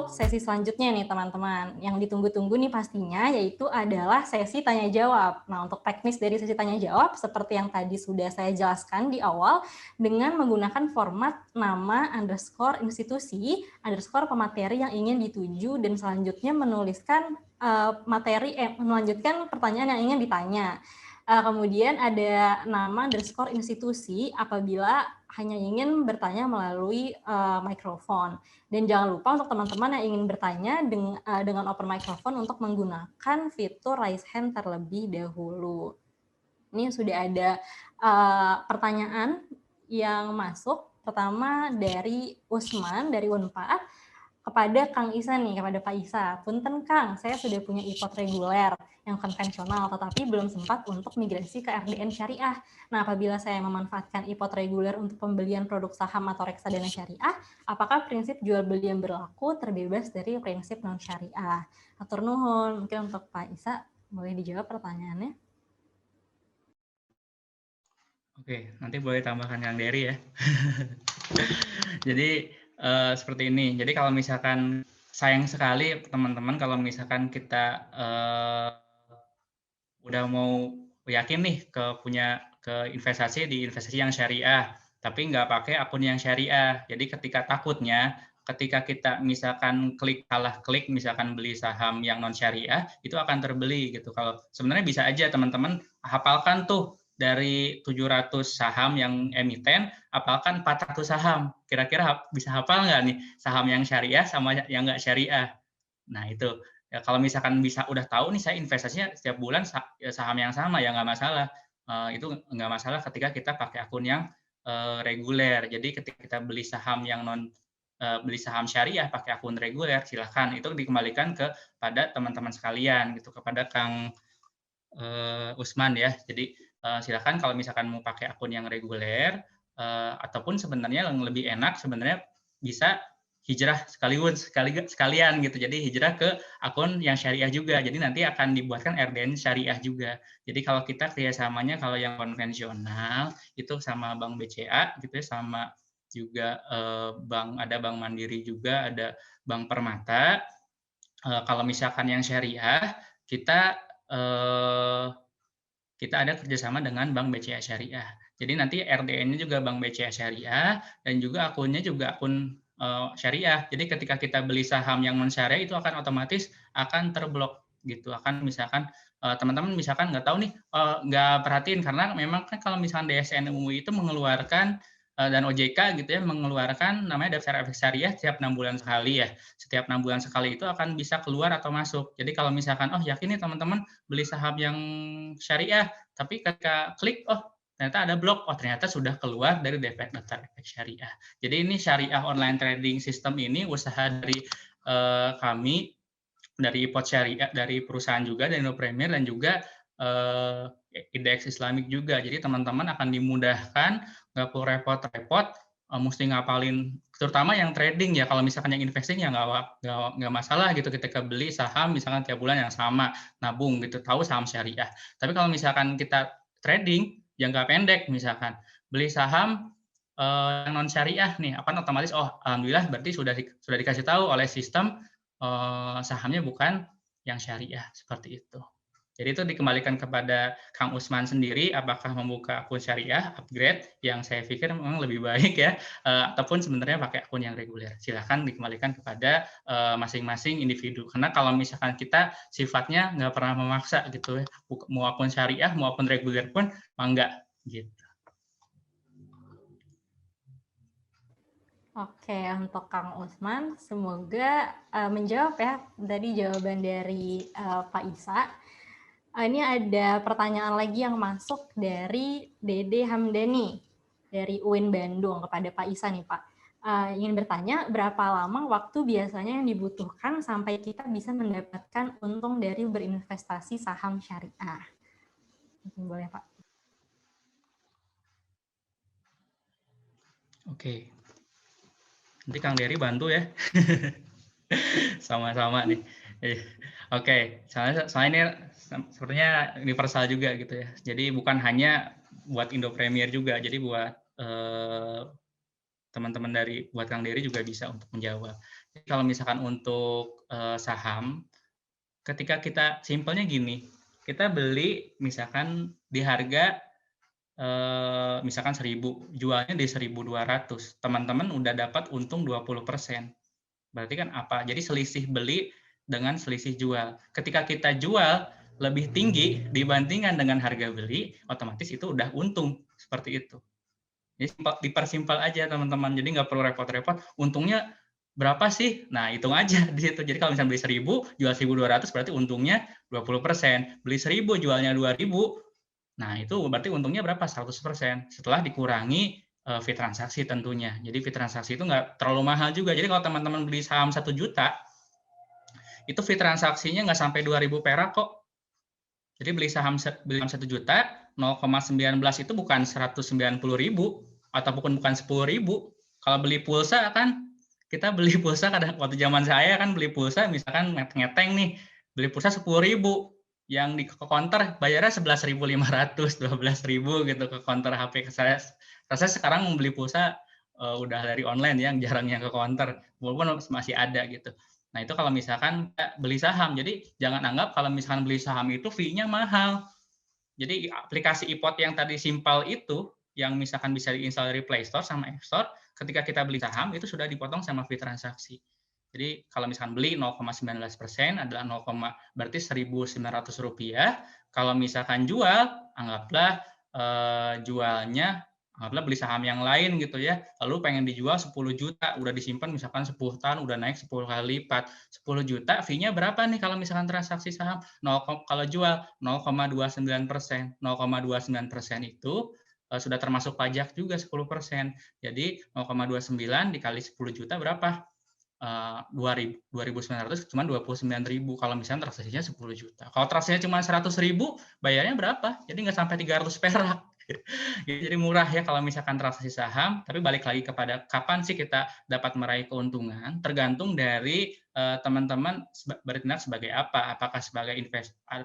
untuk sesi selanjutnya nih teman-teman. Yang ditunggu-tunggu nih pastinya yaitu adalah sesi tanya jawab. Nah, untuk teknis dari sesi tanya jawab seperti yang tadi sudah saya jelaskan di awal dengan menggunakan format nama underscore institusi underscore pemateri yang ingin dituju dan selanjutnya menuliskan melanjutkan pertanyaan yang ingin ditanya. Kemudian ada nama underscore institusi apabila hanya ingin bertanya melalui mikrofon. Dan jangan lupa untuk teman-teman yang ingin bertanya dengan open microphone untuk menggunakan fitur raise hand terlebih dahulu. Ini sudah ada pertanyaan yang masuk. Pertama dari Usman, dari Unpad. Kepada Kang Isa nih, kepada Pak Isa. Punten Kang, saya sudah punya IPOT reguler yang konvensional, tetapi belum sempat untuk migrasi ke RDN syariah. Nah, apabila saya memanfaatkan IPOT reguler untuk pembelian produk saham atau reksadana syariah, apakah prinsip jual beli yang berlaku terbebas dari prinsip non syariah? Atur nuhun, mungkin untuk Pak Isa boleh dijawab pertanyaannya. Oke, nanti boleh tambahkan Kang Dery ya. Jadi seperti ini. Jadi kalau misalkan sayang sekali teman-teman kalau misalkan kita udah mau yakin nih ke investasi di investasi yang syariah, tapi nggak pakai akun yang syariah. Jadi ketika kita misalkan salah klik misalkan beli saham yang non syariah itu akan terbeli gitu. Kalau sebenarnya bisa aja teman-teman hafalkan tuh dari 700 saham yang emiten, hafalkan 400 saham. Kira-kira bisa hafal nggak nih saham yang syariah sama yang nggak syariah? Nah itu. Ya, kalau misalkan udah tahu nih saya investasinya setiap bulan saham yang sama ya nggak masalah. Itu nggak masalah ketika kita pakai akun yang reguler. Jadi ketika kita beli saham syariah pakai akun reguler, silahkan itu dikembalikan kepada teman-teman sekalian gitu, kepada Kang Usman ya. Jadi silakan kalau misalkan mau pakai akun yang reguler ataupun sebenarnya yang lebih enak sebenarnya bisa hijrah sekalian gitu. Jadi hijrah ke akun yang syariah juga. Jadi nanti akan dibuatkan RDN syariah juga. Jadi kalau kita kerjasamanya kalau yang konvensional itu sama Bank BCA gitu ya, sama juga ada Bank Mandiri juga, ada Bank Permata. Kalau misalkan yang syariah kita ada kerjasama dengan Bank BCA Syariah. Jadi nanti RDN-nya juga Bank BCA Syariah dan juga akunnya juga akun syariah. Jadi ketika kita beli saham yang non syariah itu akan otomatis akan terblok gitu. Akan misalkan teman-teman misalkan nggak tahu nih, nggak perhatiin karena memang kan kalau misalkan DSN UI itu mengeluarkan dan OJK gitu ya mengeluarkan namanya daftar efek syariah setiap 6 bulan sekali ya. Setiap 6 bulan sekali itu akan bisa keluar atau masuk. Jadi kalau misalkan yakin nih teman-teman beli saham yang syariah, tapi ketika klik ternyata ada blok, ternyata sudah keluar dari daftar efek syariah. Jadi ini syariah online trading system ini usaha dari kami dari IPOT syariah, dari perusahaan juga, dari Indo Premier dan juga indeks Islamik juga. Jadi teman-teman akan dimudahkan, nggak perlu repot-repot, mesti ngapalin, terutama yang trading ya. Kalau misalkan yang investing ya nggak masalah gitu. Ketika beli saham misalkan tiap bulan yang sama, nabung gitu, tahu saham syariah. Tapi kalau misalkan kita trading jangka pendek, misalkan beli saham yang non syariah nih, akan otomatis alhamdulillah berarti sudah dikasih tahu oleh sistem sahamnya bukan yang syariah seperti itu. Jadi itu dikembalikan kepada Kang Usman sendiri apakah membuka akun syariah upgrade yang saya pikir memang lebih baik ya ataupun sebenarnya pakai akun yang reguler. Silahkan dikembalikan kepada masing-masing individu. Karena kalau misalkan kita sifatnya nggak pernah memaksa gitu ya, mau akun syariah mau akun reguler pun enggak gitu. Oke, untuk Kang Usman, semoga menjawab ya tadi jawaban dari Pak Isa. Ini ada pertanyaan lagi yang masuk dari Dede Hamdani dari UIN Bandung kepada Pak Isa nih Pak. Ingin bertanya berapa lama waktu biasanya yang dibutuhkan sampai kita bisa mendapatkan untung dari berinvestasi saham syariah? Mungkin boleh Pak. Oke. Nanti Kang Dery bantu ya. Sama-sama nih. Oke, soalnya ini sepertinya universal juga gitu ya. Jadi bukan hanya buat Indo Premier juga, jadi buat teman-teman buat Kang Dery juga bisa untuk menjawab. Kalau misalkan untuk saham, ketika kita simpelnya gini, kita beli misalkan di harga misalkan 1.000, jualnya di 1.200, teman-teman udah dapat untung 20%. Berarti kan apa? Jadi selisih beli dengan selisih jual. Ketika kita jual lebih tinggi dibandingkan dengan harga beli, otomatis itu udah untung, seperti itu. Jadi dipersimpel aja teman-teman, jadi nggak perlu repot-repot, untungnya berapa sih? Nah, hitung aja di situ. Jadi kalau misalnya beli 1.000, jual 1.200 berarti untungnya 20%. Beli 1.000, jualnya 2.000, nah itu berarti untungnya berapa? 100%. Setelah dikurangi fee transaksi tentunya. Jadi fee transaksi itu nggak terlalu mahal juga. Jadi kalau teman-teman beli saham 1 juta, itu fee transaksinya nggak sampai 2.000 perak kok. Jadi beli saham 1 juta, 0,19 itu bukan 190.000 ataupun bukan 10.000. Kalau beli pulsa kan, kita beli pulsa kadang waktu zaman saya kan beli pulsa misalkan ngeteng nih, beli pulsa 10.000, yang di counter bayarnya 11.500, 12.000 gitu ke counter HP saya. Saya sekarang membeli pulsa udah dari online yang jarang yang ke counter, walaupun masih ada gitu. Nah, itu kalau misalkan beli saham. Jadi, jangan anggap kalau misalkan beli saham itu fee-nya mahal. Jadi, aplikasi iPod yang tadi simpel itu, yang misalkan bisa diinstal dari Play Store sama App Store, ketika kita beli saham, itu sudah dipotong sama fee transaksi. Jadi, kalau misalkan beli 0,19% adalah 0, berarti Rp1.900. Kalau misalkan jual, anggaplah jualnya anggaplah beli saham yang lain gitu ya, lalu pengen dijual 10 juta, udah disimpan misalkan 10 tahun, udah naik 10 kali lipat. 10 juta fee-nya berapa nih kalau misalkan transaksi saham? Kalau jual 0,29%. 0,29% itu sudah termasuk pajak juga 10%. Jadi 0,29 dikali 10 juta berapa? 2.900 cuma 29.000 kalau misalnya transaksinya 10 juta. Kalau transaksinya cuma 100.000, bayarnya berapa? Jadi nggak sampai 300 perak. Jadi murah ya kalau misalkan transaksi saham, tapi balik lagi kepada kapan sih kita dapat meraih keuntungan, tergantung dari teman-teman bertindak sebagai apa. Apakah sebagai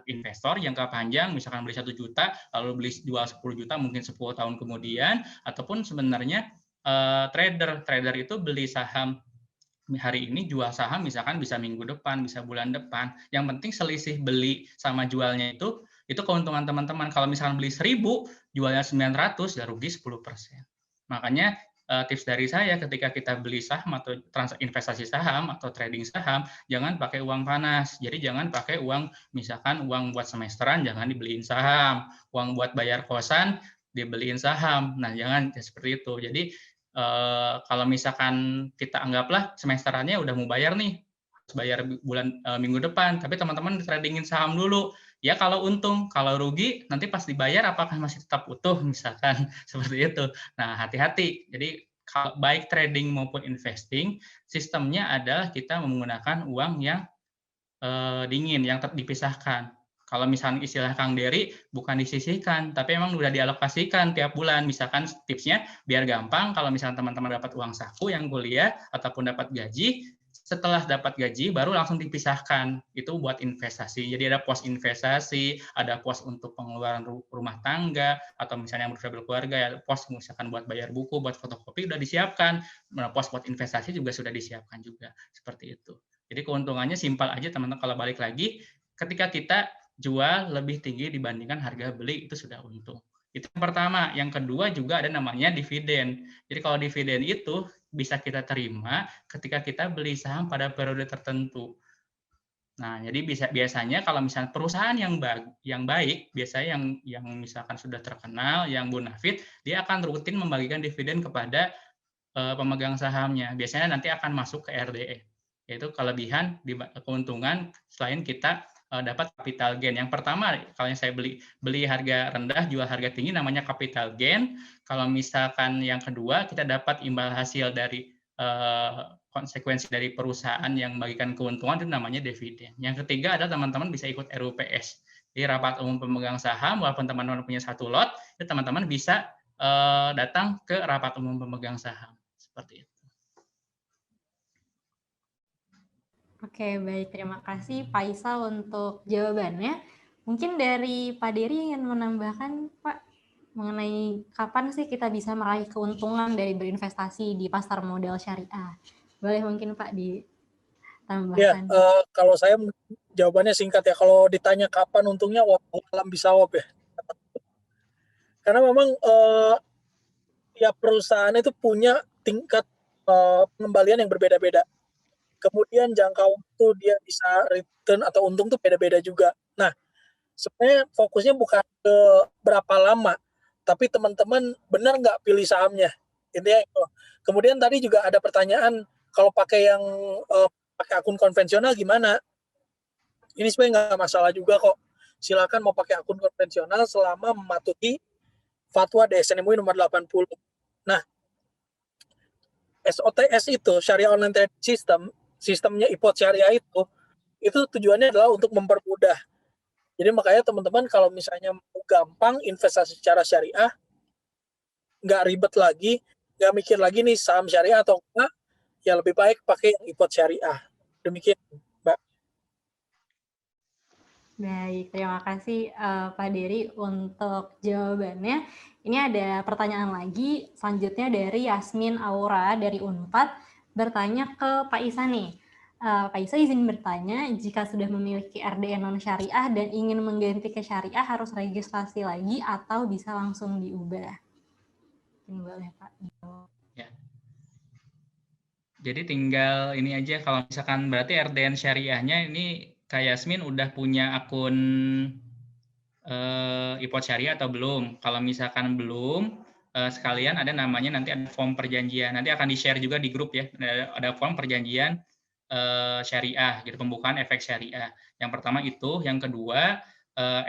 investor jangka panjang, misalkan beli 1 juta, lalu beli jual 10 juta mungkin 10 tahun kemudian, ataupun sebenarnya trader. Trader itu beli saham hari ini, jual saham misalkan bisa minggu depan, bisa bulan depan. Yang penting selisih beli sama jualnya itu keuntungan teman-teman. Kalau misalkan beli 1.000, jualnya 900, ya rugi 10%. Makanya tips dari saya ketika kita beli saham atau investasi saham atau trading saham, jangan pakai uang panas. Jadi jangan pakai uang, misalkan uang buat semesteran, jangan dibeliin saham. Uang buat bayar kosan, dibeliin saham. Nah, jangan seperti itu. Jadi kalau misalkan kita anggaplah semesterannya udah mau bayar nih, bayar minggu depan, tapi teman-teman tradingin saham dulu. Ya kalau untung, kalau rugi nanti pas dibayar apakah masih tetap utuh misalkan seperti itu. Nah, hati-hati. Jadi baik trading maupun investing, sistemnya adalah kita menggunakan uang yang dingin, yang dipisahkan. Kalau misalnya istilah Kang Dery, bukan disisihkan, tapi emang udah dialokasikan tiap bulan. Misalkan tipsnya, biar gampang, kalau misalnya teman-teman dapat uang saku yang kuliah, ataupun dapat gaji, setelah dapat gaji, baru langsung dipisahkan. Itu buat investasi. Jadi ada pos investasi, ada pos untuk pengeluaran rumah tangga, atau misalnya yang bersama berkeluarga, ya pos misalkan buat bayar buku, buat fotokopi, udah disiapkan. Pos buat investasi juga sudah disiapkan juga. Seperti itu. Jadi keuntungannya simpel aja teman-teman, kalau balik lagi, ketika kita jual lebih tinggi dibandingkan harga beli, itu sudah untung. Itu yang pertama. Yang kedua juga ada namanya dividen. Jadi kalau dividen itu bisa kita terima ketika kita beli saham pada periode tertentu. Nah, jadi biasanya kalau misalnya perusahaan yang baik, biasanya yang misalkan sudah terkenal, yang bonafit, dia akan rutin membagikan dividen kepada pemegang sahamnya. Biasanya nanti akan masuk ke RDE, yaitu kelebihan keuntungan selain kita dapat capital gain. Yang pertama, kalau yang saya beli harga rendah, jual harga tinggi, namanya capital gain. Kalau misalkan yang kedua, kita dapat imbal hasil dari konsekuensi dari perusahaan yang membagikan keuntungan, itu namanya dividen. Yang ketiga adalah teman-teman bisa ikut RUPS. Jadi rapat umum pemegang saham, walaupun teman-teman punya satu lot, itu teman-teman bisa datang ke rapat umum pemegang saham. Seperti itu. Oke, baik. Terima kasih Pak Isa untuk jawabannya. Mungkin dari Pak Dery ingin menambahkan, Pak, mengenai kapan sih kita bisa meraih keuntungan dari berinvestasi di pasar modal syariah. Boleh mungkin Pak tambahkan? Kalau saya jawabannya singkat ya. Kalau ditanya kapan untungnya, alam bisawab ya. Karena memang tiap perusahaan itu punya tingkat pengembalian yang berbeda-beda. Kemudian jangka waktu dia bisa return atau untung tuh beda-beda juga. Nah, sebenarnya fokusnya bukan ke berapa lama, tapi teman-teman benar nggak pilih sahamnya. Intinya itu. Kemudian tadi juga ada pertanyaan, kalau pakai yang pakai akun konvensional gimana? Ini sebenarnya nggak masalah juga kok. Silakan mau pakai akun konvensional selama mematuhi fatwa DSN MUI nomor 80. Nah, SOTS itu, Syariah Online Trading System, sistemnya IPOT Syariah itu tujuannya adalah untuk mempermudah. Jadi makanya teman-teman kalau misalnya mau gampang investasi secara syariah, nggak ribet lagi, nggak mikir lagi nih saham syariah atau enggak, ya lebih baik pakai yang IPOT Syariah. Demikian, Mbak. Baik, terima kasih Pak Dery untuk jawabannya. Ini ada pertanyaan lagi, selanjutnya dari Yasmin Aura dari Unpad, bertanya ke Pak Isa nih. Pak Isa izin bertanya, jika sudah memiliki RDN non-syariah dan ingin mengganti ke syariah, harus registrasi lagi atau bisa langsung diubah? Ini boleh Pak. Ya. Jadi tinggal ini aja, kalau misalkan berarti RDN syariahnya ini Kak Yasmin udah punya akun IPOT syariah atau belum? Kalau misalkan belum, sekalian ada namanya nanti ada form perjanjian. Nanti akan di-share juga di grup ya. Ada form perjanjian syariah, gitu, pembukaan efek syariah. Yang pertama itu, yang kedua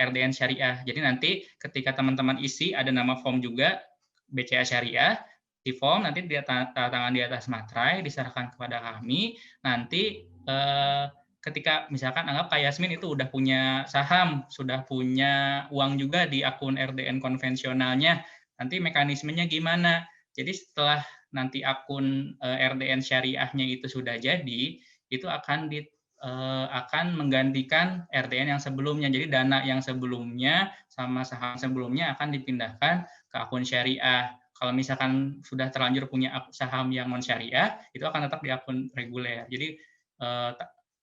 RDN syariah. Jadi nanti ketika teman-teman isi ada nama form juga BCA syariah, di form nanti dia tanda tangan di atas materai, diserahkan kepada kami. Nanti ketika misalkan anggap Kak Yasmin itu udah punya saham, sudah punya uang juga di akun RDN konvensionalnya, nanti mekanismenya gimana? Jadi setelah nanti akun RDN syariahnya itu sudah jadi, itu akan menggantikan RDN yang sebelumnya. Jadi dana yang sebelumnya sama saham sebelumnya akan dipindahkan ke akun syariah. Kalau misalkan sudah terlanjur punya saham yang non syariah, itu akan tetap di akun reguler. Jadi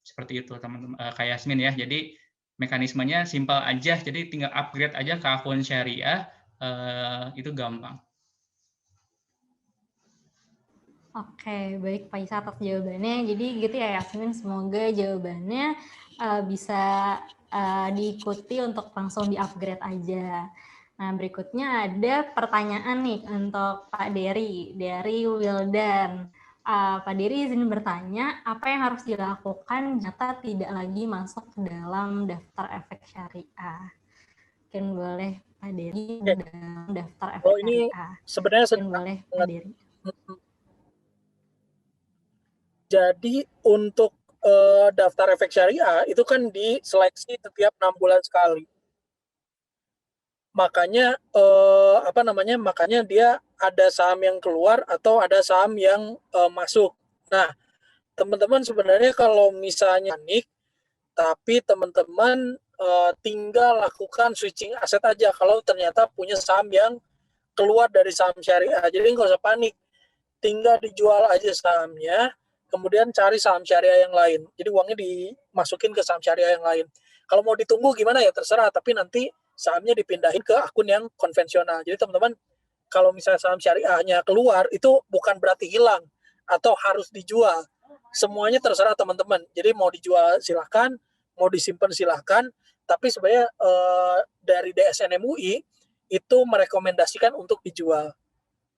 seperti itu teman-teman, Kak Yasmin ya. Jadi mekanismenya simpel aja, jadi tinggal upgrade aja ke akun syariah, itu gampang. Oke, baik Pak Isa atas jawabannya. Jadi gitu ya Yasmin, semoga jawabannya bisa diikuti untuk langsung di-upgrade aja. Nah, berikutnya ada pertanyaan nih untuk Pak Dery dari Wildan. Pak Dery izin bertanya, apa yang harus dilakukan jika tidak lagi masuk ke dalam daftar efek syariah? Mungkin boleh Pak Dery dalam daftar efek ini syariah. sebenarnya Mungkin boleh Pak Dery. Jadi untuk daftar efek syariah itu kan diseleksi setiap 6 bulan sekali. Makanya makanya dia ada saham yang keluar atau ada saham yang masuk. Nah, teman-teman sebenarnya kalau misalnya panik, tapi teman-teman tinggal lakukan switching aset aja kalau ternyata punya saham yang keluar dari saham syariah. Jadi nggak usah panik, tinggal dijual aja sahamnya, kemudian cari saham syariah yang lain. Jadi uangnya dimasukin ke saham syariah yang lain. Kalau mau ditunggu gimana ya terserah, tapi nanti sahamnya dipindahin ke akun yang konvensional. Jadi teman-teman, kalau misalnya saham syariahnya keluar, itu bukan berarti hilang atau harus dijual. Semuanya terserah teman-teman. Jadi mau dijual silahkan, mau disimpan silahkan, tapi sebenarnya dari DSN MUI itu merekomendasikan untuk dijual.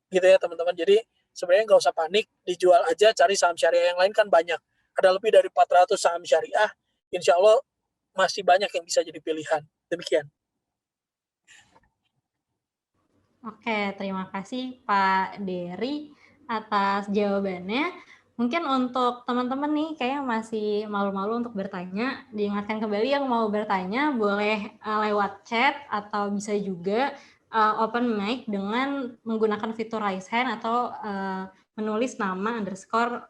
Gitu ya teman-teman. Jadi sebenarnya nggak usah panik, dijual aja, cari saham syariah yang lain kan banyak. Ada lebih dari 400 saham syariah, insya Allah masih banyak yang bisa jadi pilihan. Demikian. Oke, terima kasih Pak Dery atas jawabannya. Mungkin untuk teman-teman nih kayaknya masih malu-malu untuk bertanya. Diingatkan kembali yang mau bertanya boleh lewat chat atau bisa juga open mic dengan menggunakan fitur raise hand atau menulis nama underscore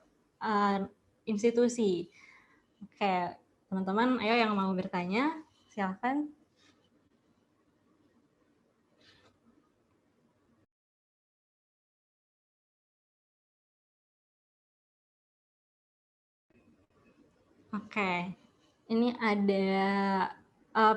institusi. Oke, teman-teman ayo yang mau bertanya silakan. Oke, ini ada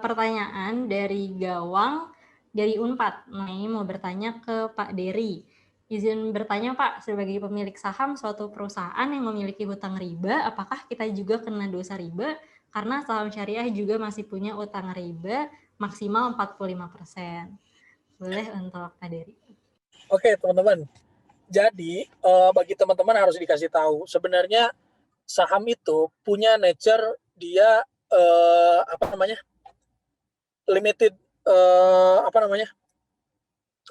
pertanyaan dari Gawang dari Unpad. Nah, ini mau bertanya ke Pak Dery. Izin bertanya Pak, sebagai pemilik saham suatu perusahaan yang memiliki hutang riba, apakah kita juga kena dosa riba? Karena saham syariah juga masih punya utang riba maksimal 45%. Boleh untuk Pak Dery. Oke, teman-teman. Jadi, bagi teman-teman harus dikasih tahu, sebenarnya saham itu punya nature dia limited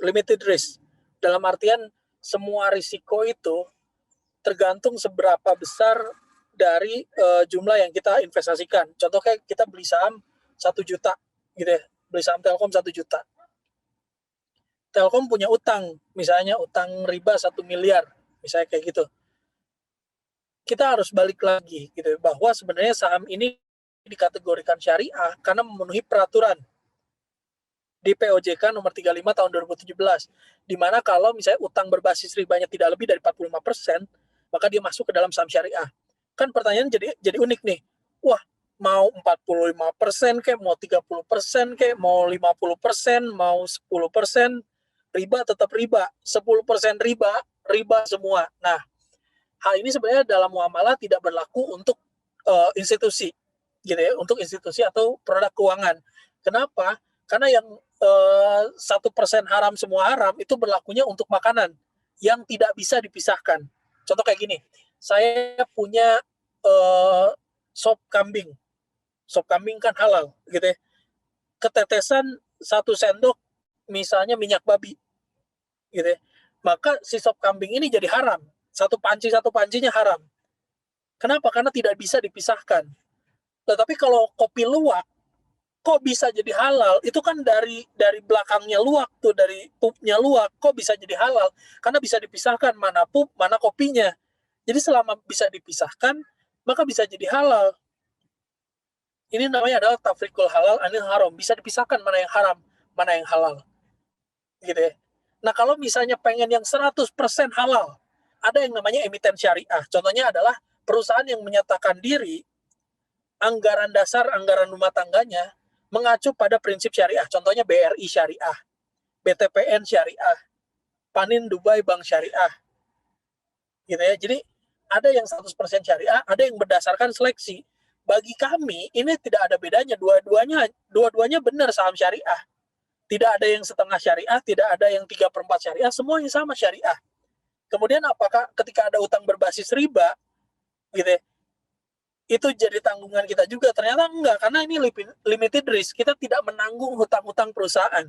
limited risk. Dalam artian semua risiko itu tergantung seberapa besar dari jumlah yang kita investasikan. Contoh kayak kita beli saham 1 juta gitu ya, beli saham Telkom 1 juta. Telkom punya utang, misalnya utang riba 1 miliar, misalnya kayak gitu. Kita harus balik lagi gitu bahwa sebenarnya saham ini dikategorikan syariah karena memenuhi peraturan di POJK nomor 35 tahun 2017, di mana kalau misalnya utang berbasis ribanya tidak lebih dari 45%, maka dia masuk ke dalam saham syariah. Kan pertanyaan jadi unik nih. Wah, mau 45% kayak mau 30% kayak mau 50%, mau 10%, riba tetap riba. 10% riba semua. Nah, hal ini sebenarnya dalam muamalah tidak berlaku untuk institusi gitu ya, untuk institusi atau produk keuangan. Kenapa? Karena yang 1% haram semua haram itu berlakunya untuk makanan yang tidak bisa dipisahkan. Contoh kayak gini, saya punya sop kambing. Sop kambing kan halal gitu ya. Ketetesan 1 sendok misalnya minyak babi gitu ya. Maka si sop kambing ini jadi haram. Satu pancinya haram. Kenapa? Karena tidak bisa dipisahkan. Tetapi kalau kopi luwak kok bisa jadi halal? Itu kan dari belakangnya luwak tuh, dari pupnya luwak, kok bisa jadi halal? Karena bisa dipisahkan mana pup, mana kopinya. Jadi selama bisa dipisahkan, maka bisa jadi halal. Ini namanya adalah tafrikul halal anil haram. Bisa dipisahkan mana yang haram, mana yang halal. Gitu ya. Nah, kalau misalnya pengen yang 100% halal, ada yang namanya emiten syariah. Contohnya adalah perusahaan yang menyatakan diri anggaran dasar, anggaran rumah tangganya mengacu pada prinsip syariah. Contohnya BRI syariah, BTPN syariah, Panin Dubai Bank syariah. Gitu ya. Jadi ada yang 100% syariah, ada yang berdasarkan seleksi. Bagi kami ini tidak ada bedanya, dua-duanya benar saham syariah. Tidak ada yang setengah syariah, tidak ada yang 3/4 syariah, semuanya sama syariah. Kemudian apakah ketika ada utang berbasis riba gitu ya, itu jadi tanggungan kita juga? Ternyata enggak, karena ini limited risk. Kita tidak menanggung hutang-hutang perusahaan.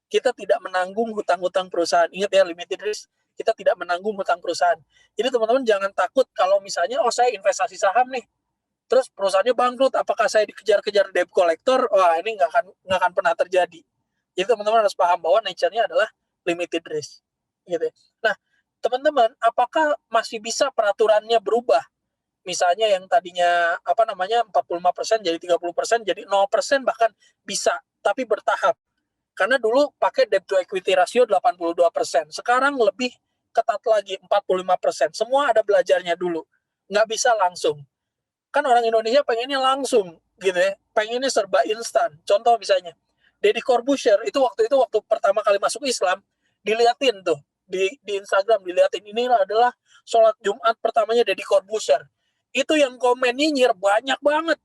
Kita tidak menanggung hutang-hutang perusahaan. Ingat ya, limited risk, kita tidak menanggung hutang perusahaan. Jadi teman-teman jangan takut kalau misalnya, oh saya investasi saham nih, terus perusahaannya bangkrut, apakah saya dikejar-kejar debt collector? Wah, ini nggak akan pernah terjadi. Jadi teman-teman harus paham bahwa nature-nya adalah limited risk. Gitu. Nah, teman-teman, apakah masih bisa peraturannya berubah? Misalnya yang tadinya 45% jadi 30%, jadi 0% bahkan bisa, tapi bertahap. Karena dulu pakai debt to equity ratio 82%. Sekarang lebih ketat lagi 45%. Semua ada belajarnya dulu. Nggak bisa langsung. Kan orang Indonesia pengennya langsung gitu ya. Pengennya serba instan. Contoh misalnya, Deddy Corbuzier itu waktu pertama kali masuk Islam, diliatin tuh di Instagram, diliatin ini adalah sholat Jumat pertamanya Deddy Corbuzier. Itu yang komen nyinyir banyak banget.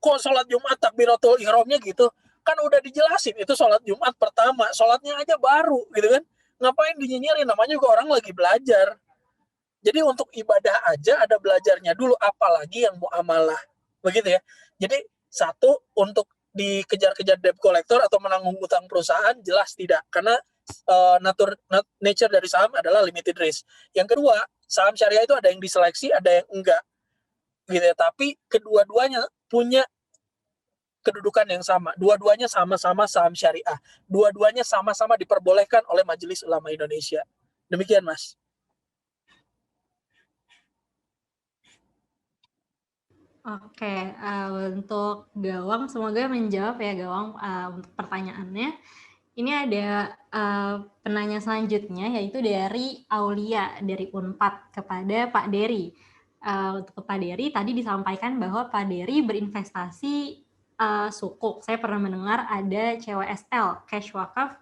Kok sholat Jumat takbiratul ihramnya gitu? Kan udah dijelasin itu sholat Jumat pertama, sholatnya aja baru gitu kan. Ngapain dinyinyirin? Namanya juga orang lagi belajar. Jadi untuk ibadah aja ada belajarnya dulu, apalagi yang muamalah. Begitu ya. Jadi satu, untuk dikejar-kejar debt collector atau menanggung utang perusahaan jelas tidak, karena nature dari saham adalah limited risk. Yang kedua, saham syariah itu ada yang diseleksi, ada yang enggak. Gitu ya. Tapi kedua-duanya punya kedudukan yang sama. Dua-duanya sama-sama saham syariah. Dua-duanya sama-sama diperbolehkan oleh Majelis Ulama Indonesia. Demikian, Mas. Oke, untuk Gawang, semoga menjawab ya Gawang untuk pertanyaannya. Ini ada penanya selanjutnya, yaitu dari Aulia dari Unpad kepada Pak Dery. untuk Pak Dery, tadi disampaikan bahwa Pak Dery berinvestasi sukuk. Saya pernah mendengar ada CWSL, Cash Wakaf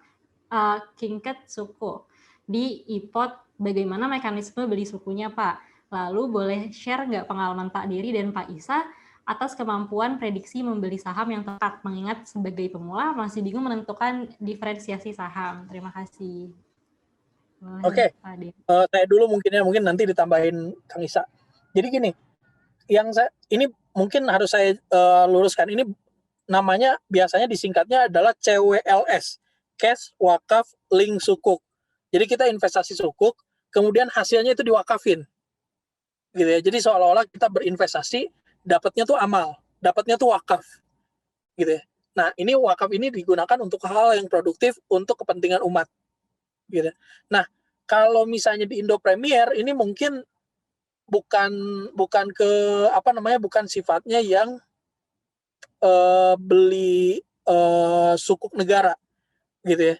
Kingket Suku. Di IPOT, bagaimana mekanisme beli sukunya, Pak? Lalu boleh share nggak pengalaman Pak Dery dan Pak Isa atas kemampuan prediksi membeli saham yang tepat, mengingat sebagai pemula masih bingung menentukan diferensiasi saham. Terima kasih. Oke, saya dulu mungkin nanti ditambahin Kang Isa. Jadi gini, ini mungkin harus saya luruskan, ini namanya biasanya disingkatnya adalah CWLS, Cash Wakaf Link Sukuk. Jadi kita investasi sukuk, kemudian hasilnya itu diwakafin, gitu ya. Jadi seolah-olah kita berinvestasi, dapatnya tuh amal, dapatnya tuh wakaf, gitu ya. Nah, ini wakaf ini digunakan untuk hal yang produktif untuk kepentingan umat, gitu. Nah, kalau misalnya di Indo Premier ini mungkin bukan sifatnya yang beli sukuk negara, gitu ya,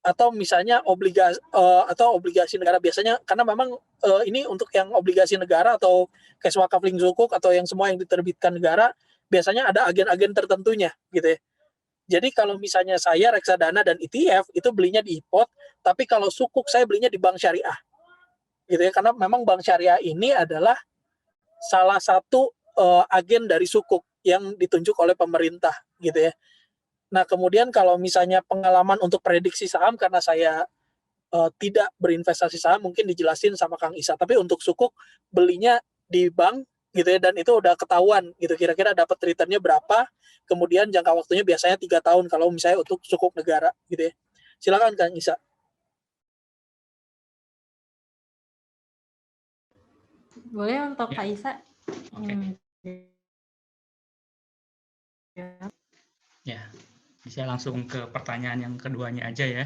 atau misalnya obligasi negara biasanya, karena memang ini untuk yang obligasi negara atau cash wakaf link sukuk atau yang semua yang diterbitkan negara biasanya ada agen-agen tertentunya, gitu ya. Jadi kalau misalnya saya reksadana dan ETF itu belinya di IPOT, tapi kalau sukuk saya belinya di bank syariah, gitu ya, karena memang bank syariah ini adalah salah satu agen dari sukuk yang ditunjuk oleh pemerintah, gitu ya. Nah, kemudian kalau misalnya pengalaman untuk prediksi saham, karena saya tidak berinvestasi saham, mungkin dijelasin sama Kang Isa. Tapi untuk sukuk belinya di bank, gitu ya, dan itu udah ketahuan, gitu, kira-kira dapat returnnya berapa. Kemudian jangka waktunya biasanya 3 tahun kalau misalnya untuk sukuk negara, gitu ya. Silakan Kang Isa. Boleh untuk Pak Isa? Oke. Ya, bisa langsung ke pertanyaan yang keduanya aja ya.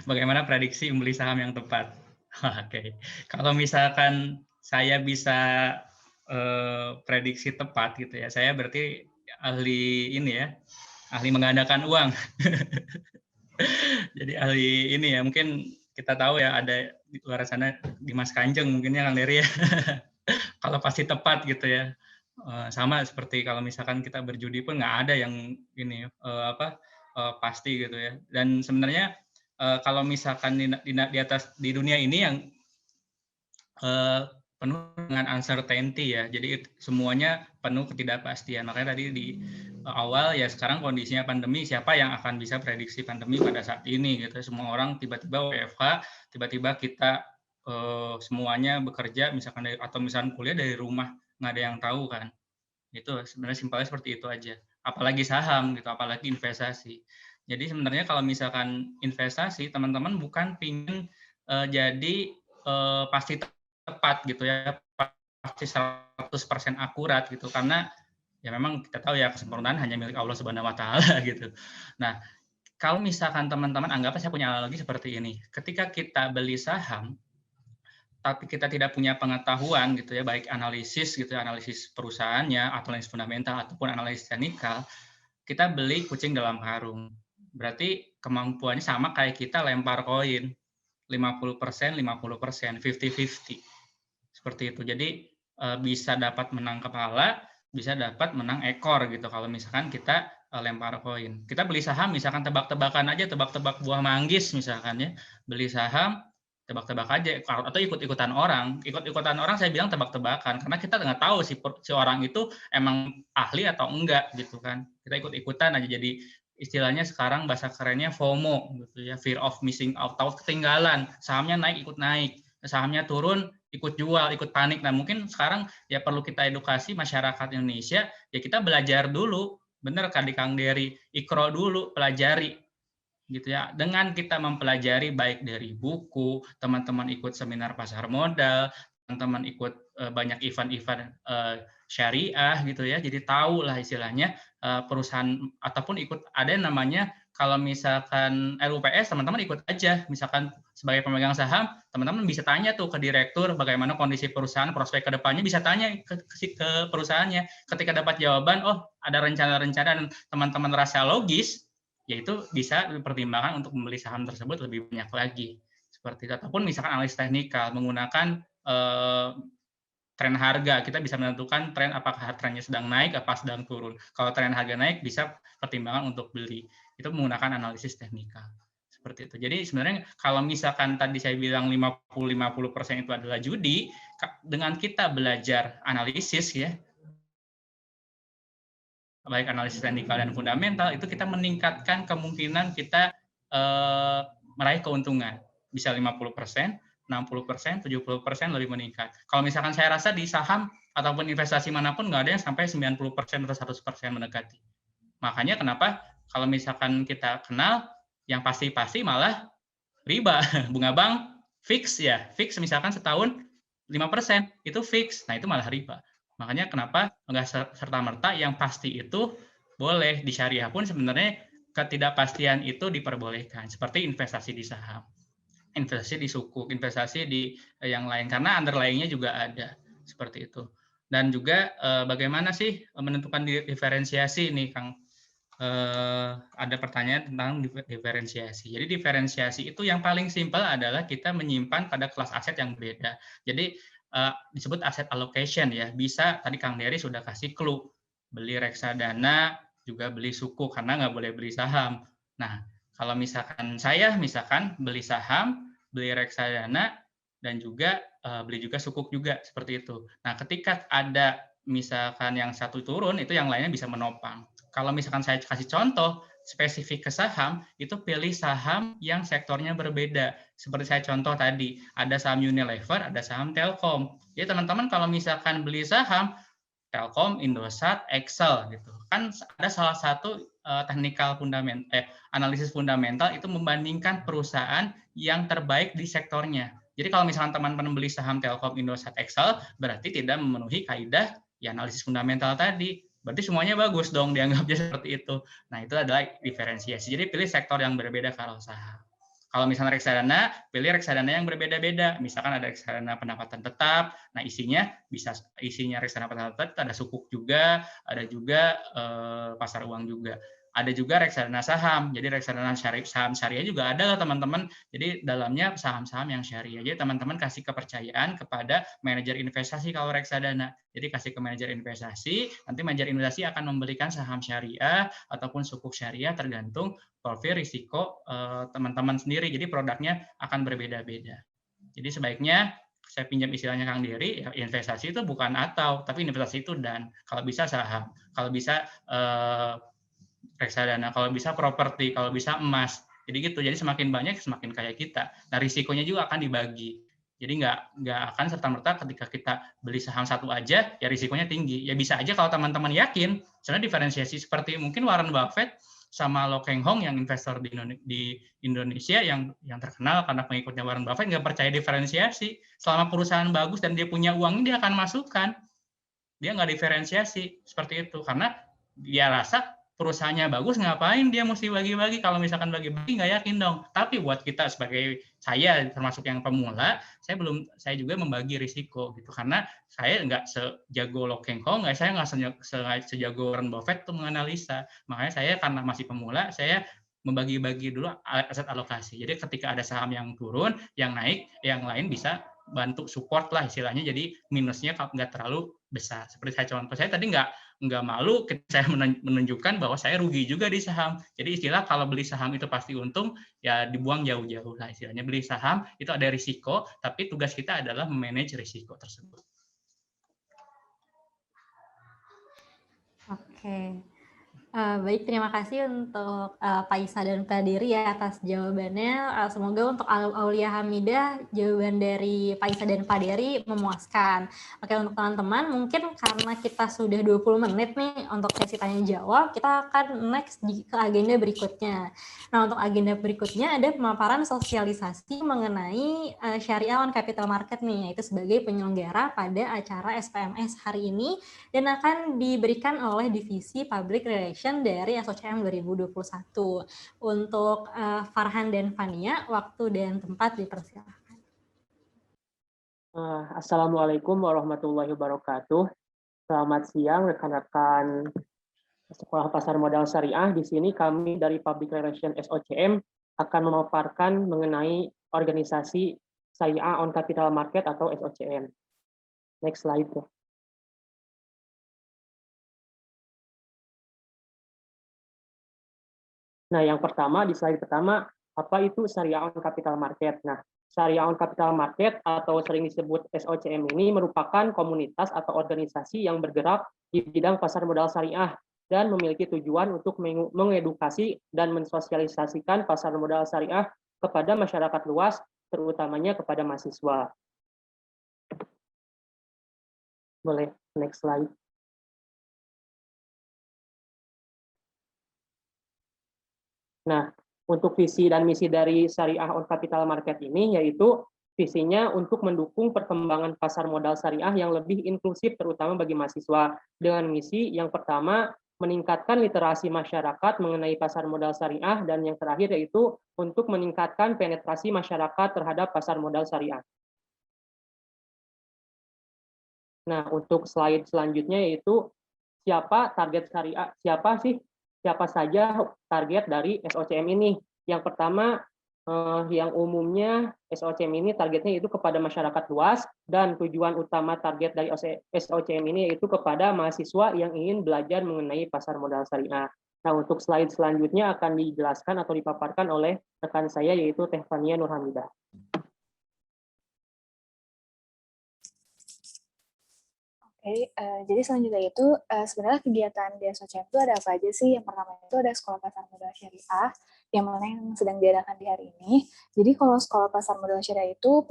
Bagaimana prediksi membeli saham yang tepat? Oke, kalau misalkan saya bisa prediksi tepat gitu ya, saya berarti ahli ini ya, ahli menggandakan uang. Jadi ahli ini ya, mungkin kita tahu ya ada di luar sana Dimas Kanjeng mungkin ya Kang Dery ya. Kalau pasti tepat gitu ya. Sama seperti kalau misalkan kita berjudi pun nggak ada yang ini pasti gitu ya. Dan sebenarnya kalau misalkan di dunia ini yang penuh dengan uncertainty ya, jadi semuanya penuh ketidakpastian. Makanya tadi di awal ya, sekarang kondisinya pandemi, siapa yang akan bisa prediksi pandemi pada saat ini gitu. Semua orang tiba-tiba WFH, tiba-tiba kita semuanya bekerja misalkan atau misalkan kuliah dari rumah, nggak ada yang tahu kan. Itu sebenarnya simpelnya seperti itu aja. Apalagi saham gitu, apalagi investasi. Jadi sebenarnya kalau misalkan investasi, teman-teman bukan pingin jadi pasti tepat gitu ya, pasti 100% akurat gitu, karena ya memang kita tahu ya kesempurnaan hanya milik Allah Subhanahu wa taala gitu. Nah, kalau misalkan teman-teman anggap saya punya analogi seperti ini. Ketika kita beli saham tapi kita tidak punya pengetahuan gitu ya, baik analisis gitu ya, analisis perusahaannya atau analisis fundamental ataupun analisis teknikal, kita beli kucing dalam karung. Berarti kemampuannya sama kayak kita lempar koin. 50%, 50%, 50-50. Seperti itu. Jadi bisa dapat menang kepala, bisa dapat menang ekor gitu kalau misalkan kita lempar koin. Kita beli saham misalkan tebak-tebakan aja, tebak-tebak buah manggis misalkan ya. Beli saham tebak-tebak aja atau ikut-ikutan orang. Ikut-ikutan orang saya bilang tebak-tebakan karena kita nggak tahu si orang itu emang ahli atau enggak gitu kan. Kita ikut-ikutan aja, jadi istilahnya sekarang bahasa kerennya FOMO gitu ya, fear of missing out, tahu ketinggalan. Sahamnya naik ikut naik, sahamnya turun ikut jual, ikut panik. Nah, mungkin sekarang ya perlu kita edukasi masyarakat Indonesia, ya kita belajar dulu, bener kan di Kang Dery, ikro dulu, pelajari gitu ya. Dengan kita mempelajari baik dari buku, teman-teman ikut seminar pasar modal, teman-teman ikut banyak event-event syariah gitu ya. Jadi tahu lah istilahnya perusahaan ataupun ikut ada yang namanya kalau misalkan RUPS, teman-teman ikut aja. Misalkan sebagai pemegang saham, teman-teman bisa tanya tuh ke direktur bagaimana kondisi perusahaan, prospek ke depannya, bisa tanya ke perusahaannya. Ketika dapat jawaban, oh ada rencana-rencana dan teman-teman rasa logis, yaitu bisa dipertimbangkan untuk membeli saham tersebut lebih banyak lagi. Seperti itu. Ataupun misalkan analis teknikal menggunakan tren harga, kita bisa menentukan tren apakah trennya sedang naik, apa sedang turun. Kalau tren harga naik, bisa pertimbangan untuk beli. Itu menggunakan analisis teknikal. Seperti itu. Jadi sebenarnya kalau misalkan tadi saya bilang 50% itu adalah judi, dengan kita belajar analisis ya, baik analisis teknikal dan fundamental, itu kita meningkatkan kemungkinan kita meraih keuntungan. Bisa 50%, 60%, 70% lebih meningkat. Kalau misalkan saya rasa di saham ataupun investasi manapun nggak ada yang sampai 90% atau 100% mendekati. Makanya kenapa kalau misalkan kita kenal, yang pasti-pasti malah riba. Bunga bank fix ya, fix misalkan setahun 5%, itu fix. Nah, itu malah riba. Makanya kenapa nggak serta-merta yang pasti itu boleh. Di syariah pun sebenarnya ketidakpastian itu diperbolehkan, seperti investasi di saham, investasi di sukuk, investasi di yang lain, karena underlying-nya juga ada, seperti itu. Dan juga bagaimana sih menentukan diferensiasi nih, Kang? Ada pertanyaan tentang diferensiasi. Jadi diferensiasi itu yang paling simpel adalah kita menyimpan pada kelas aset yang beda. Jadi disebut aset allocation ya. Bisa tadi Kang Dery sudah kasih clue, beli reksadana juga beli suku karena nggak boleh beli saham. Nah, kalau misalkan saya beli saham, beli reksadana, dan juga beli juga sukuk juga seperti itu. Nah, ketika ada misalkan yang satu turun, itu yang lainnya bisa menopang. Kalau misalkan saya kasih contoh spesifik ke saham, itu pilih saham yang sektornya berbeda. Seperti saya contoh tadi, ada saham Unilever, ada saham Telkom. Jadi teman-teman kalau misalkan beli saham Telkom, Indosat, Excel gitu. Kan ada salah satu analisis fundamental itu membandingkan perusahaan yang terbaik di sektornya. Jadi kalau misalkan teman-teman beli saham Telkom, Indosat, Excel, berarti tidak memenuhi kaidah ya analisis fundamental tadi. Berarti semuanya bagus dong dianggapnya seperti itu. Nah, itu adalah diferensiasi. Jadi pilih sektor yang berbeda kalau saham. Kalau misalnya reksadana, pilih reksadana yang berbeda-beda. Misalkan ada reksadana pendapatan tetap, nah isinya reksadana pendapatan tetap, ada sukuk juga, ada juga pasar uang juga. Ada juga reksadana saham. Jadi reksadana saham syariah juga ada loh teman-teman. Jadi dalamnya saham-saham yang syariah. Jadi teman-teman kasih kepercayaan kepada manajer investasi kalau reksadana. Jadi kasih ke manajer investasi, nanti manajer investasi akan membelikan saham syariah ataupun sukuk syariah tergantung profil risiko teman-teman sendiri. Jadi produknya akan berbeda-beda. Jadi sebaiknya saya pinjam istilahnya Kang Dery, ya, investasi itu bukan atau, tapi investasi itu dan. Kalau bisa saham, kalau bisa reksadana, kalau bisa properti, kalau bisa emas. Jadi gitu. Jadi semakin banyak semakin kaya kita. Nah, risikonya juga akan dibagi. Jadi nggak akan serta-merta ketika kita beli saham satu aja ya risikonya tinggi. Ya bisa aja kalau teman-teman yakin. Sebenarnya diferensiasi seperti mungkin Warren Buffett sama Lo Keng Hong yang investor di Indonesia yang terkenal karena pengikutnya Warren Buffett nggak percaya diferensiasi. Selama perusahaan bagus dan dia punya uang, dia akan masukkan. Dia nggak diferensiasi seperti itu karena dia rasa perusahaannya bagus, ngapain dia mesti bagi-bagi? Kalau misalkan bagi-bagi nggak yakin dong. Tapi buat kita sebagai saya termasuk yang pemula, saya juga membagi risiko gitu karena saya nggak sejago Lo Keng Hong, saya nggak sejago Warren Buffett untuk menganalisa. Makanya saya karena masih pemula, saya membagi-bagi dulu aset alokasi. Jadi ketika ada saham yang turun, yang naik, yang lain bisa bantu support lah istilahnya. Jadi minusnya nggak terlalu besar. Seperti saya contoh, saya tadi nggak malu saya menunjukkan bahwa saya rugi juga di saham. Jadi istilah kalau beli saham itu pasti untung, ya dibuang jauh-jauh lah istilahnya. Beli saham itu ada risiko, tapi tugas kita adalah memanage risiko tersebut. Oke. Baik, terima kasih untuk Pak Isa dan Pak Dery ya atas jawabannya. Semoga untuk Aulia Hamidah jawaban dari Pak Isa dan Pak Dery memuaskan. Oke, untuk teman-teman mungkin karena kita sudah 20 menit nih untuk sesi tanya jawab, kita akan next ke agenda berikutnya. Nah, untuk agenda berikutnya ada pemaparan sosialisasi mengenai Syariah on Capital Market nih, yaitu sebagai penyelenggara pada acara SPMS hari ini dan akan diberikan oleh Divisi Public Relations dari SOCM 2021. Untuk Farhan dan Fania, waktu dan tempat dipersilakan. Assalamualaikum warahmatullahi wabarakatuh. Selamat siang rekan-rekan Sekolah Pasar Modal Syariah. Di sini kami dari Public Relations SOCM akan memaparkan mengenai organisasi Syariah on Capital Market atau SOCM. Next slide. Nah, yang pertama, di slide pertama, apa itu Syariah on Capital Market? Nah, Syariah on Capital Market atau sering disebut SOCM ini merupakan komunitas atau organisasi yang bergerak di bidang pasar modal syariah dan memiliki tujuan untuk mengedukasi dan mensosialisasikan pasar modal syariah kepada masyarakat luas, terutamanya kepada mahasiswa. Boleh, next slide. Nah, untuk visi dan misi dari Syariah on Capital Market ini yaitu visinya untuk mendukung perkembangan pasar modal syariah yang lebih inklusif terutama bagi mahasiswa dengan misi yang pertama meningkatkan literasi masyarakat mengenai pasar modal syariah dan yang terakhir yaitu untuk meningkatkan penetrasi masyarakat terhadap pasar modal syariah. Nah, untuk slide selanjutnya yaitu siapa target syariah, siapa saja target dari SOCM ini. Yang pertama, yang umumnya SOCM ini targetnya itu kepada masyarakat luas dan tujuan utama target dari SOCM ini yaitu kepada mahasiswa yang ingin belajar mengenai pasar modal syariah. Nah, untuk slide selanjutnya akan dijelaskan atau dipaparkan oleh rekan saya yaitu Teh Fania Nurhamidah. Oke, jadi selanjutnya itu sebenarnya kegiatan di SOCM itu ada apa aja sih? Yang pertama itu ada Sekolah Pasar Modal Syariah, yang mana yang sedang diadakan di hari ini. Jadi kalau Sekolah Pasar Modal Syariah itu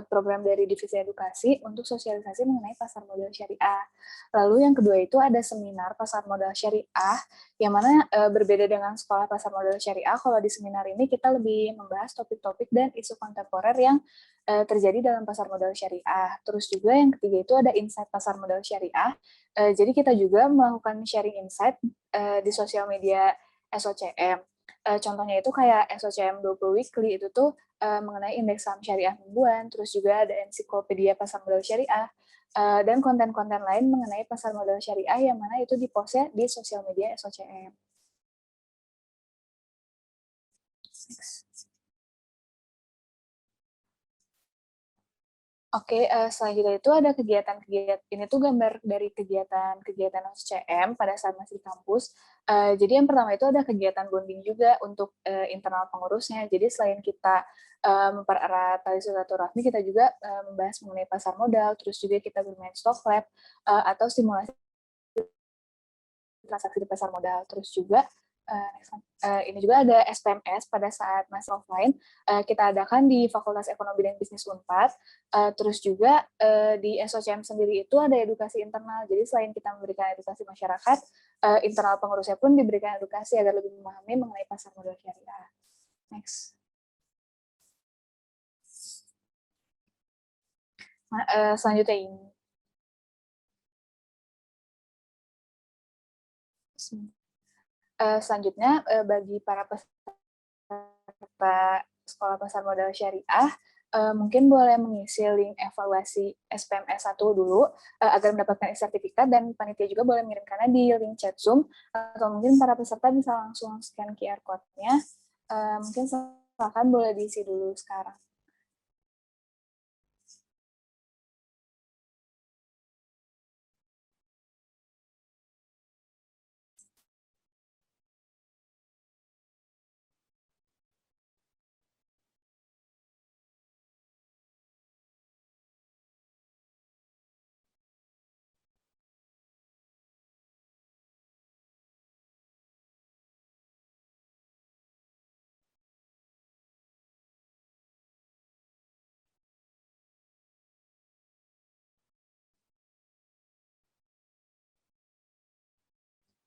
program dari Divisi Edukasi untuk sosialisasi mengenai pasar modal syariah. Lalu yang kedua itu ada seminar pasar modal syariah, yang mana berbeda dengan Sekolah Pasar Modal Syariah. Kalau di seminar ini kita lebih membahas topik-topik dan isu kontemporer yang terjadi dalam pasar modal syariah. Terus juga yang ketiga itu ada insight pasar modal syariah. Jadi kita juga melakukan sharing insight di sosial media SOCM. Contohnya itu kayak SOCM 20 Weekly itu tuh mengenai indeks saham syariah mingguan, terus juga ada ensiklopedia pasar modal syariah, dan konten-konten lain mengenai pasar modal syariah yang mana itu di-postnya di sosial media SOCM. Next. Oke, selanjutnya itu ada kegiatan-kegiatan, ini tuh gambar dari kegiatan-kegiatan SOCM pada saat masih di kampus. Jadi yang pertama itu ada kegiatan bonding juga untuk internal pengurusnya. Jadi selain kita mempererat tali silaturahmi, kita juga membahas mengenai pasar modal, terus juga kita bermain stock lab, atau simulasi transaksi di pasar modal. Terus juga ini juga ada SPMS pada saat masih offline, kita adakan di Fakultas Ekonomi dan Bisnis Unpad. Terus juga di SOCM sendiri itu ada edukasi internal, jadi selain kita memberikan edukasi masyarakat, internal pengurusnya pun diberikan edukasi agar lebih memahami mengenai pasar modal syariah. Next. Nah, selanjutnya ini. Selanjutnya bagi para peserta Sekolah Pasar Modal Syariah, mungkin boleh mengisi link evaluasi SPMS 1 dulu agar mendapatkan sertifikat, dan panitia juga boleh mengirimkannya di link chat Zoom, atau mungkin para peserta bisa langsung scan QR code-nya. Mungkin silakan boleh diisi dulu sekarang.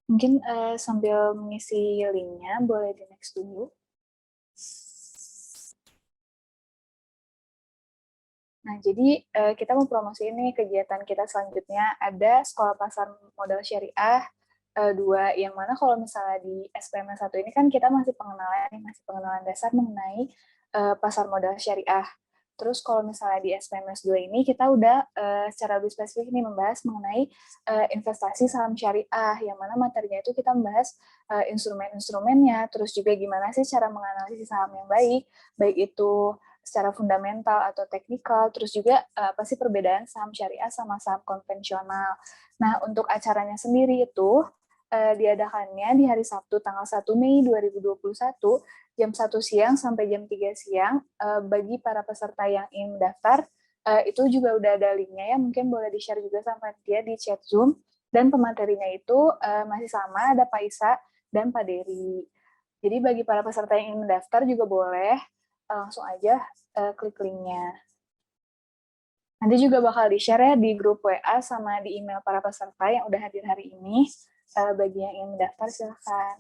Mungkin sambil mengisi linknya, boleh di next dulu. Nah, jadi kita mau promosi ini kegiatan kita selanjutnya ada Sekolah Pasar Modal Syariah 2, yang mana kalau misalnya di SPMS 1 ini kan kita masih pengenalan dasar mengenai pasar modal syariah. Terus kalau misalnya di SPMS 2 ini kita udah secara lebih spesifik nih membahas mengenai investasi saham syariah, yang mana materinya itu kita membahas instrumen-instrumennya, terus juga gimana sih cara menganalisis saham yang baik itu secara fundamental atau teknikal, terus juga apa sih perbedaan saham syariah sama saham konvensional. Nah, untuk acaranya sendiri itu diadakannya di hari Sabtu tanggal 1 Mei 2021 jam 1 siang sampai jam 3 siang. Bagi para peserta yang ingin mendaftar, itu juga udah ada linknya ya, mungkin boleh di-share juga sama dia di chat Zoom. Dan pematerinya itu masih sama, ada Pak Isa dan Pak Dery. Jadi bagi para peserta yang ingin mendaftar juga boleh langsung aja klik linknya. Nanti juga bakal di-share ya di grup WA sama di email para peserta yang udah hadir hari ini. Bagi yang ingin mendaftar silahkan.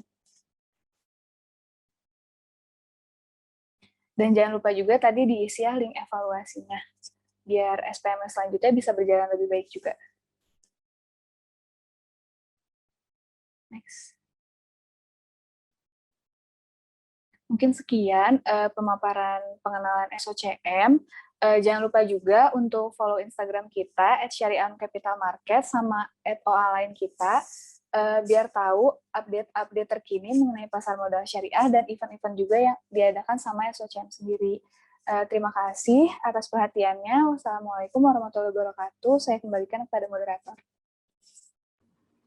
Dan jangan lupa juga tadi diisi ya link evaluasinya, biar SPMS selanjutnya bisa berjalan lebih baik juga. Next. Mungkin sekian pemaparan pengenalan SOCM. Jangan lupa juga untuk follow Instagram kita @syariah_capital_market sama @OA lain kita, biar tahu update-update terkini mengenai pasar modal syariah dan event-event juga yang diadakan sama SOCM sendiri. Terima kasih atas perhatiannya. Wassalamualaikum warahmatullahi wabarakatuh. Saya kembalikan kepada moderator.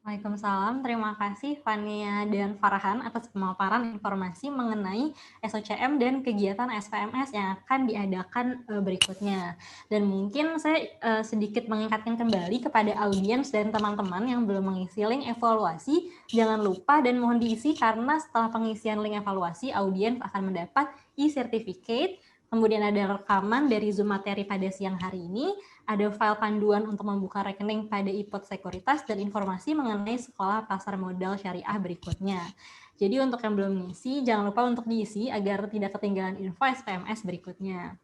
Waalaikumsalam, terima kasih Fania dan Farhan atas pemaparan informasi mengenai SOCM dan kegiatan SPMS yang akan diadakan berikutnya. Dan mungkin saya sedikit mengingatkan kembali kepada audiens dan teman-teman yang belum mengisi link evaluasi, jangan lupa dan mohon diisi karena setelah pengisian link evaluasi, audiens akan mendapat e-certificate, kemudian ada rekaman dari Zoom materi pada siang hari ini, ada file panduan untuk membuka rekening pada IPOT Sekuritas, dan informasi mengenai sekolah pasar modal syariah berikutnya. Jadi untuk yang belum mengisi, jangan lupa untuk diisi agar tidak ketinggalan info SPMS berikutnya.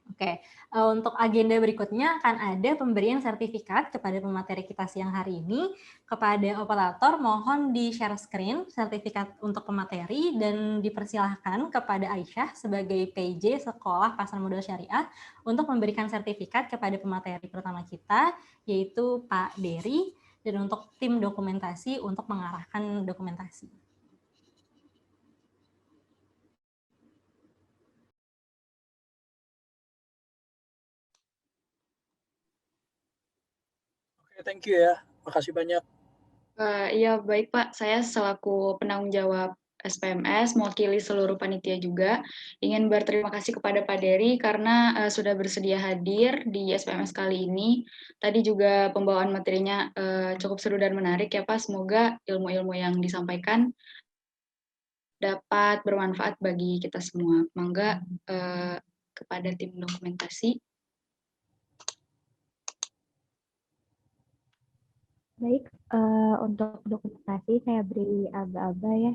Oke, untuk agenda berikutnya akan ada pemberian sertifikat kepada pemateri kita siang hari ini. Kepada operator mohon di-share screen sertifikat untuk pemateri dan dipersilahkan kepada Aisyah sebagai PJ Sekolah Pasar Modal Syariah untuk memberikan sertifikat kepada pemateri pertama kita, yaitu Pak Dery, dan untuk tim dokumentasi untuk mengarahkan dokumentasi. Thank you ya, makasih banyak. Iya, baik Pak. Saya selaku penanggung jawab SPMS, mewakili seluruh panitia juga, ingin berterima kasih kepada Pak Dery karena sudah bersedia hadir di SPMS kali ini. Tadi juga pembawaan materinya cukup seru dan menarik ya Pak. Semoga ilmu-ilmu yang disampaikan dapat bermanfaat bagi kita semua. Mangga kepada tim dokumentasi. Baik, untuk dokumentasi saya beri aba-aba ya.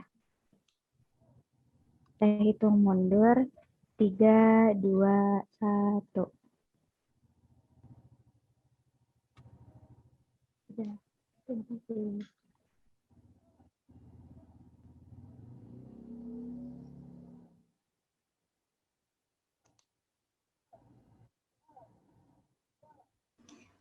Saya hitung mundur, 3, 2, 1. Sudah, terima kasih.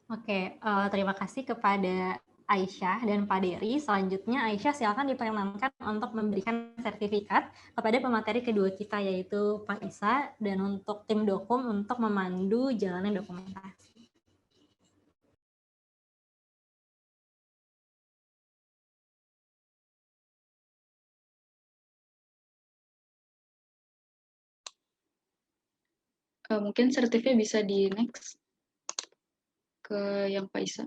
Oke, terima kasih kepada Aisyah dan Pak Dery. Selanjutnya Aisyah silakan diperkenankan untuk memberikan sertifikat kepada pemateri kedua kita, yaitu Pak Isa, dan untuk tim dokum untuk memandu jalannya dokumentasi. Mungkin sertifnya bisa di next ke yang Pak Isa.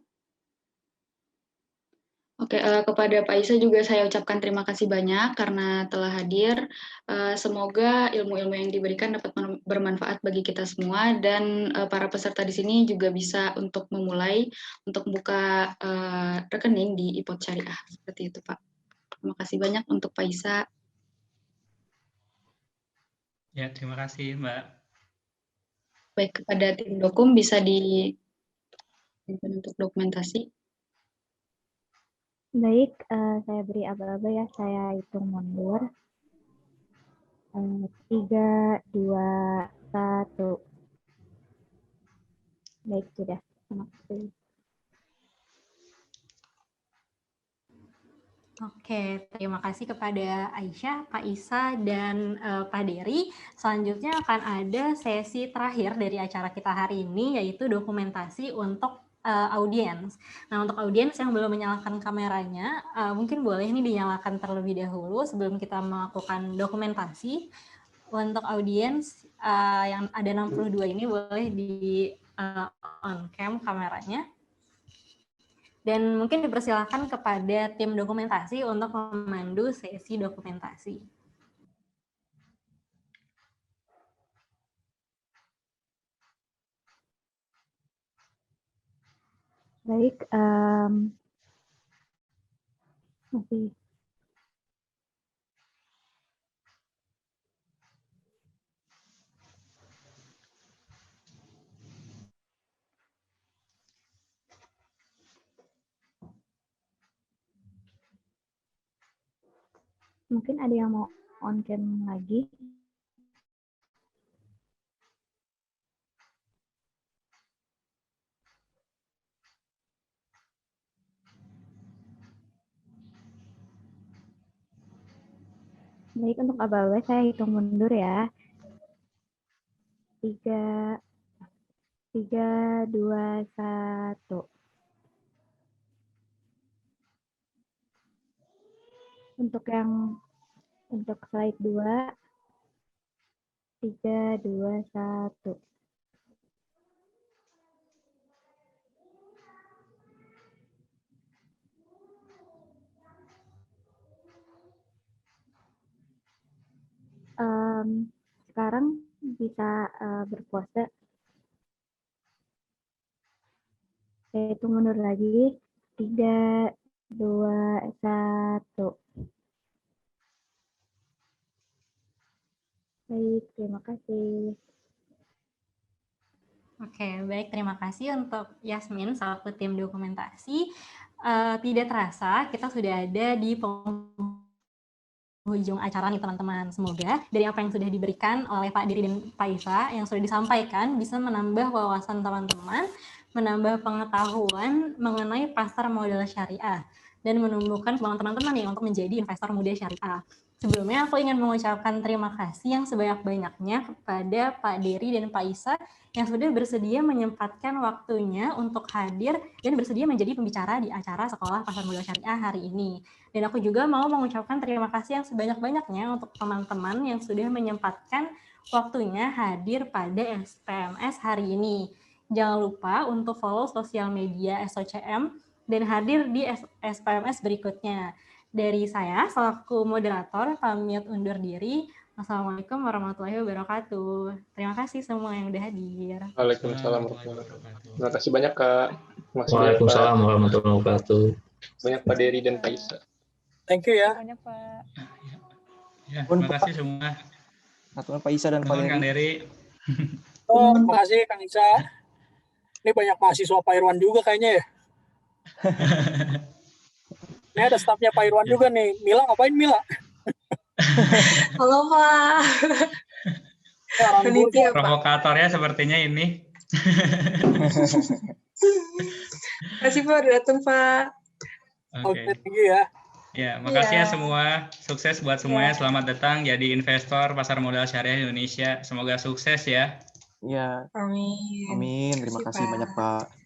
Oke, kepada Pak Isa juga saya ucapkan terima kasih banyak karena telah hadir. Semoga ilmu-ilmu yang diberikan dapat bermanfaat bagi kita semua dan para peserta di sini juga bisa untuk memulai untuk membuka rekening di IPOT Syariah. Seperti itu, Pak. Terima kasih banyak untuk Pak Isa. Ya, terima kasih, Mbak. Baik, kepada tim dokum bisa untuk dokumentasi. Baik, saya beri aba-aba ya, saya hitung mundur. 3, 2, 1. Baik, sudah. Terima kasih. Oke, terima kasih kepada Aisyah, Pak Isa, dan Pak Dery. Selanjutnya akan ada sesi terakhir dari acara kita hari ini, yaitu dokumentasi untuk audiens. Nah, untuk audiens yang belum menyalakan kameranya, mungkin boleh ini dinyalakan terlebih dahulu sebelum kita melakukan dokumentasi. Untuk audiens yang ada 62 ini boleh di on cam kameranya. Dan mungkin dipersilakan kepada tim dokumentasi untuk memandu sesi dokumentasi. Baik, masih. Mungkin ada yang mau on cam lagi. Baik, untuk abal saya hitung mundur ya. 3, 2, 1. Untuk slide 2, 3, 2, 1. Sekarang bisa berpose. Saya hitung mundur lagi. 3, 2, 1. Baik, terima kasih. Oke, baik. Terima kasih untuk Yasmin selaku tim dokumentasi. Tidak terasa, kita sudah ada di penghujung acara nih teman-teman. Semoga dari apa yang sudah diberikan oleh Pak Dery dan Pak Isa yang sudah disampaikan bisa menambah wawasan teman-teman, menambah pengetahuan mengenai pasar modal syariah, dan menumbuhkan kemauan teman-teman nih untuk menjadi investor muda syariah. Sebelumnya aku ingin mengucapkan terima kasih yang sebanyak-banyaknya kepada Pak Dery dan Pak Isa yang sudah bersedia menyempatkan waktunya untuk hadir dan bersedia menjadi pembicara di acara Sekolah Pasar Modal Syariah hari ini. Dan aku juga mau mengucapkan terima kasih yang sebanyak-banyaknya untuk teman-teman yang sudah menyempatkan waktunya hadir pada SPMS hari ini. Jangan lupa untuk follow sosial media SOCM dan hadir di SPMS berikutnya. Dari saya, selaku moderator, pamit undur diri. Assalamualaikum warahmatullahi wabarakatuh. Terima kasih semua yang udah hadir. Waalaikumsalam warahmatullahi wabarakatuh. Terima kasih banyak Kak. Waalaikumsalam warahmatullahi wabarakatuh. Banyak Pak Dery dan Pak Isa. Thank you ya. Banyak Pak. Ya, terima kasih semua. Satu Pak Isa dan Pak Kang Dery. Oh, terima kasih Kang Isa. Ini banyak mahasiswa Pak Irwan juga kayaknya ya. Ini ada stafnya Pak Irwan juga nih. Mila ngapain Mila? Halo Pak. Panitia, provokatornya sepertinya ini. Terima kasih Pak udah datang Pak. Oke, thank you ya. Ya, makasih ya semua. Sukses buat semuanya. Selamat datang jadi investor pasar modal syariah Indonesia. Semoga sukses ya. Ya. Amin. Amin. Terima kasih banyak Pak.